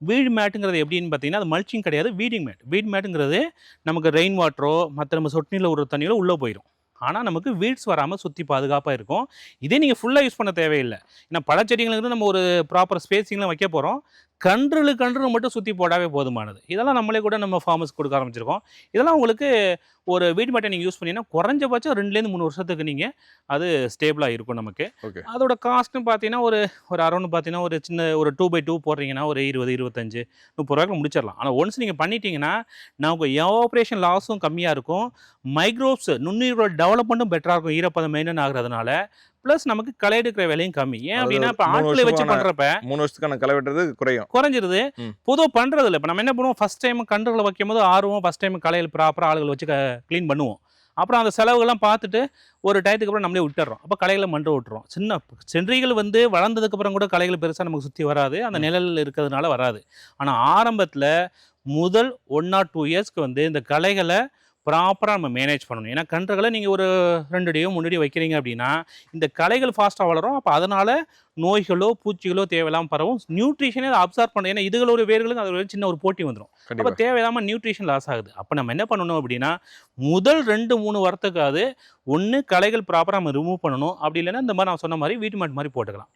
வீடு மேட்டுங்கிறது எப்படின்னு பார்த்தீங்கன்னா, அது மல்ச்சிங் கிடையாது. Weeding mat. வீட் மேட்டுங்கிறது நமக்கு ரெயின் வாட்டரோ, மத்த நம்ம சொட்டு நீர்ல விடுற தண்ணியோ உள்ள போயிரும். ஆனா, நமக்கு வீட்ஸ் வராம சுத்தி பாதுகாப்பா இருக்கும். இதே நீங்க ஃபுல்லா யூஸ் பண்ண தேவையில்ல. ஏன்னா பழச்செடிகளுக்கு நம்ம ஒரு ப்ராப்பர் ஸ்பேசிங்லாம் வைக்க போறோம். கன்றுக்கு மட்டும் சுத்தி போட்டாவே போதுமானது. இதெல்லாம் நம்மளே கூட நம்ம ஃபார்மர்ஸ்க்கு கொடுக்க ஆரம்பிச்சிருக்கோம். இதெல்லாம் உங்களுக்கு ஒரு வீடு மேட்ட நீங்க யூஸ் பண்ணீங்கன்னா, குறைஞ்சபட்சம் 2லேருந்து 3 வருஷத்துக்கு நீங்க அது ஸ்டேபிளா இருக்கும் நமக்கு. ஓகே. அதோட காஸ்ட்ன்னு பார்த்தீங்கன்னா, ஒரு ஒரு அரவுண்ட் பார்த்தீங்கன்னா, ஒரு சின்ன ஒரு 2x2 போடுறீங்கன்னா, ஒரு 20, 25, ரூ. 30 முடிச்சிடலாம். ஆனா ஒன்ஸ் நீங்க பண்ணிட்டீங்கன்னா, நமக்கு எவாப்பரேஷன் லாஸும் கம்மியா இருக்கும். மைக்ரோப்ஸ் நுண்ணுயிரோட டெவலப்மெண்ட்டும் பெட்டரா இருக்கும். ஈரப்பதம் மெயின்டெயின் ஆகுறதுனால. பிளஸ் நமக்கு களை எடுக்கிற வேலையும் கம்மி. ஏன் அதாவது அப்படின்னா, இப்ப 3 ஆட்களை வச்சு வருஷமான பண்றப்ப 3 வருஷத்துக்கான களை வெட்டுறது குறையும். குறைஞ்சிருது. ம். பொதுவா பண்றதில்ல. இப்ப நம்ம என்ன பண்ணுவோம், ஃபர்ஸ்ட் டைம் கன்றுகள வைக்கும்போது ஆர்வம் ஃபர்ஸ்ட் டைம் களைகள் ப்ராப்பரா ஆளுகள வச்சு கிளீன் பண்ணுவோம். அப்புறம் அந்த செலவுகள்லாம் பார்த்துட்டு, ஒரு டயத்துக்கு அப்புறம் நம்மளே விட்டுர்றோம். அப்ப களைகள மண்ட விட்டுருவோம். சின்ன செடிகள் வந்து வளர்ந்ததுக்கு அப்புறம் கூட களைகள் பெருசா நமக்கு சுத்தி வராது. அந்த ம். நிழல் இருக்கிறதுனால வராது. ஆனா ஆரம்பத்துல முதல் 1 ஆர் 2 இயர்ஸ்க்கு வந்து இந்த களைகள ப்ராப்பரா நம்ம மேனேஜ் பண்ணணும். ஏன்னா கன்றுகள நீங்க ஒரு 2 அடியோ, 3 அடியோ வைக்கிறீங்க அப்படின்னா, இந்த களைகள் ஃபாஸ்ட்டா வளரும். அப்ப அதனால நோய்களோ, பூச்சிகளோ தேவையில்லாம பரவும். நியூட்ரிஷனே அத அப்சார்ப் பண்ண ஏன்னா இதுகளோட வேர்களுக்கும் அதோட சின்ன ஒரு போட்டி வந்துரும். அப்ப கண்டிப்பா. தேவையில்லாம நியூட்ரிஷன் லாஸ் ஆகுது. அப்ப நம்ம என்ன பண்ணணும் அப்படின்னா, முதல் 2, 3 வாரத்துக்காவது ஒண்ணு களைகள் ப்ராப்பரா நம்ம ரிமூவ் பண்ணணும். அப்படி இல்லன்னா இந்த மாரி நான் சொன்ன மாரி வீட்டு மேட் மாரி போட்டுக்கலாம்.